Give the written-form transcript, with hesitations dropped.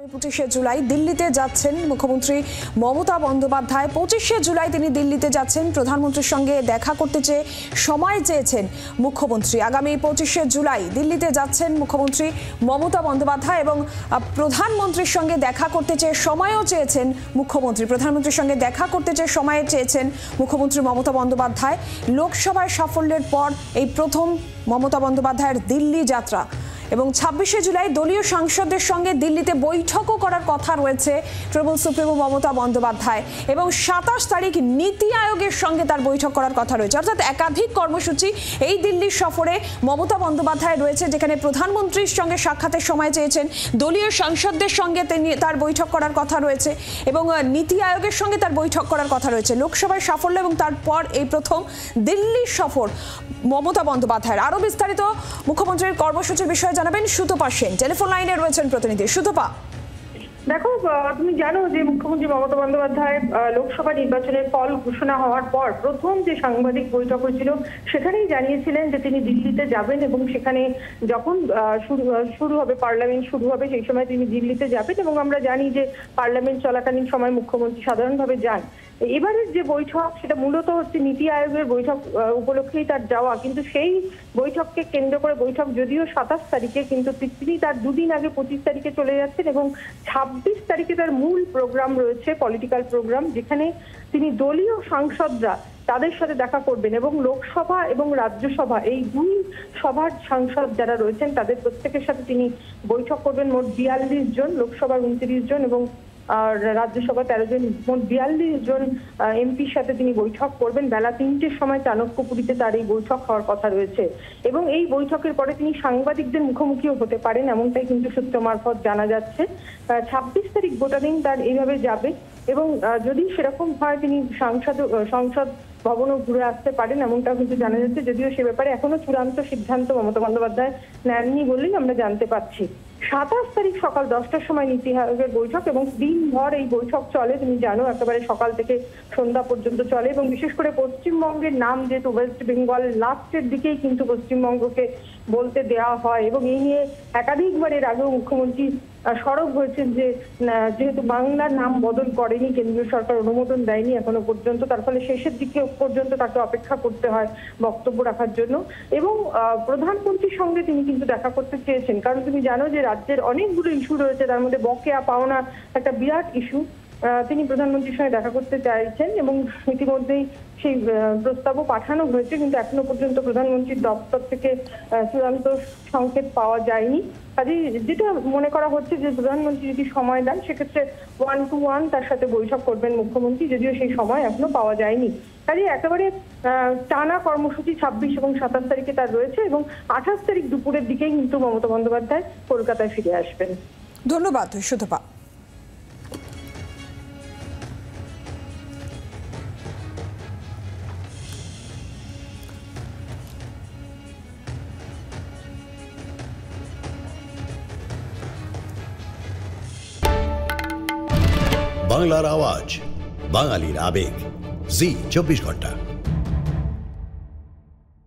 25শে জুলাই দিল্লিতে যাচ্ছেন মুখ্যমন্ত্রী মমতা বন্দ্যোপাধ্যায়। 25শে জুলাই তিনি দিল্লিতে যাচ্ছেন। প্রধানমন্ত্রীর সঙ্গে দেখা করতে চেয়ে সময় চেয়েছেন মুখ্যমন্ত্রী। আগামী 25শে জুলাই দিল্লিতে যাচ্ছেন মুখ্যমন্ত্রী মমতা বন্দ্যোপাধ্যায় এবং প্রধানমন্ত্রীর সঙ্গে দেখা করতে চেয়ে সময়ও চেয়েছেন মুখ্যমন্ত্রী। প্রধানমন্ত্রীর সঙ্গে দেখা করতে চেয়ে সময় চেয়েছেন মুখ্যমন্ত্রী মমতা বন্দ্যোপাধ্যায়। লোকসভায় সাফল্যের পর এই প্রথম মমতা বন্দ্যোপাধ্যায়ের দিল্লি যাত্রা এবং 26শে জুলাই দলীয় সাংসদদের সঙ্গে দিল্লিতে বৈঠকও করার কথা রয়েছে তৃণমূল সুপ্রিমো মমতা বন্দ্যোপাধ্যায় এবং 27 তারিখ নীতি আয়োগের সঙ্গে তার বৈঠক করার কথা রয়েছে। অর্থাৎ একাধিক কর্মসূচি এই দিল্লির সফরে মমতা বন্দ্যোপাধ্যায় রয়েছে, যেখানে প্রধানমন্ত্রীর সঙ্গে সাক্ষাতের সময় চেয়েছেন, দলীয় সাংসদদের সঙ্গে তার বৈঠক করার কথা রয়েছে এবং নীতি আয়োগের সঙ্গে তার বৈঠক করার কথা রয়েছে। লোকসভায় সাফল্য এবং তারপর এই প্রথম দিল্লি সফর মমতা বন্দ্যোপাধ্যায়ের। আরও বিস্তারিত মুখ্যমন্ত্রীর কর্মসূচির বিষয়ে জানাবেন সুতপা সেন। টেলিফোন লাইনে রয়েছেন প্রতিনিধি সুতপা। দেখো, তুমি জানো যে মুখ্যমন্ত্রী মমতা বন্দ্যোপাধ্যায় লোকসভা নির্বাচনের ফল ঘোষণা হওয়ার পর প্রথম যে সাংবাদিক বৈঠক হয়েছিল সেখানেই জানিয়েছিলেন যে তিনি দিল্লিতে যাবেন এবং সেখানে যখন শুরু হবে, পার্লামেন্ট শুরু হবে, সেই সময় তিনি দিল্লিতে যাবেন এবং আমরা জানি যে পার্লামেন্ট চলাকালীন সময় মুখ্যমন্ত্রী সাধারণভাবে যান। এবারের যে বৈঠক সেটা মূলত হচ্ছে নীতি আয়োগের বৈঠক উপলক্ষেই তার যাওয়া, কিন্তু সেই বৈঠককে কেন্দ্র করে বৈঠক যদিও 27 তারিখে, কিন্তু তিনি তার দুদিন আগে 25 তারিখে চলে যাচ্ছেন এবং 26 তারিখে তার মূল প্রোগ্রাম রয়েছে, পলিটিক্যাল প্রোগ্রাম, যেখানে তিনি দলীয় সাংসদরা তাদের সাথে দেখা করবেন এবং লোকসভা এবং রাজ্যসভা এই দুই সভার সাংসদ যারা রয়েছেন তাদের প্রত্যেকের সাথে তিনি বৈঠক করবেন। মোট 42 জন, লোকসভার 29 জন এবং রাজ্যসভা 13 জন, মোট 42 জন এমপির সাথে তিনি বৈঠক করবেন। বেলা 3টের সময় চাণক্যপুরীতে তার এই বৈঠক হওয়ার কথা রয়েছে এবং এই বৈঠকের পরে তিনি সাংবাদিকদের মুখোমুখিও হতে পারেন, এমনটাই কিন্তু সূত্র মারফত জানা যাচ্ছে। 26 তারিখ গোটা দিন তার এইভাবে যাবে এবং যদি সেরকম হয় তিনি সংসদ ভবনও ঘুরে আসতে পারেন, এমনটাও কিন্তু জানা যাচ্ছে। যদিও সে ব্যাপারে এখনো চূড়ান্ত সিদ্ধান্ত মমতা বন্দ্যোপাধ্যায় নেননি বলেই আমরা জানতে পারছি। 27 তারিখ সকাল 10টার সময় নীতি আয়োগের বৈঠক এবং দিনভর এই বৈঠক চলে, তুমি জানো, একেবারে সকাল থেকে সন্ধ্যা পর্যন্ত চলে এবং বিশেষ করে পশ্চিমবঙ্গের নাম যেহেতু ওয়েস্ট বেঙ্গল, লাস্টের দিকেই কিন্তু পশ্চিমবঙ্গকে বলতে দেওয়া হয় এবং এই নিয়ে একাধিকবার এর আগেও মুখ্যমন্ত্রী সরব হয়েছেন যে যেহেতু বাংলার নাম বদল করেনি, কেন্দ্রীয় সরকার অনুমোদন দেয়নি এখনো পর্যন্ত, তার ফলে শেষের দিকে পর্যন্ত তাকে অপেক্ষা করতে হয় বক্তব্য রাখার জন্য এবং প্রধানমন্ত্রীর সঙ্গে তিনি কিন্তু দেখা করতে চেয়েছেন। কারণ তুমি জানো যে রাজ্যের অনেকগুলো ইস্যু রয়েছে, তার মধ্যে বকেয়া পাওনা একটা বিরাট ইস্যু। তিনি প্রধানমন্ত্রীর সঙ্গে দেখা করতে চাইছেন এবং ইতিমধ্যেই সেই প্রস্তাবও পাঠানো হয়েছে, কিন্তু এখনো পর্যন্ত প্রধানমন্ত্রীর দপ্তর থেকে চূড়ান্ত সংকেত পাওয়া যায়নি। কাজেই যেটা মনে করা হচ্ছে যে প্রধানমন্ত্রী যদি সময় দেন সেক্ষেত্রে 1-to-1 তার সাথে বৈঠক করবেন মুখ্যমন্ত্রী, যদিও সেই সময় এখনো পাওয়া যায়নি। কাজেই একেবারে টানা কর্মসূচি 26 এবং 27 তারিখে তার রয়েছে এবং 28 তারিখ দুপুরের দিকেই কিন্তু মমতা বন্দ্যোপাধ্যায় কলকাতায় ফিরে আসবেন। ধন্যবাদ সুতপা। বাংলার আওয়াজ, বাঙালির আবেগ, জি 24 ঘন্টা।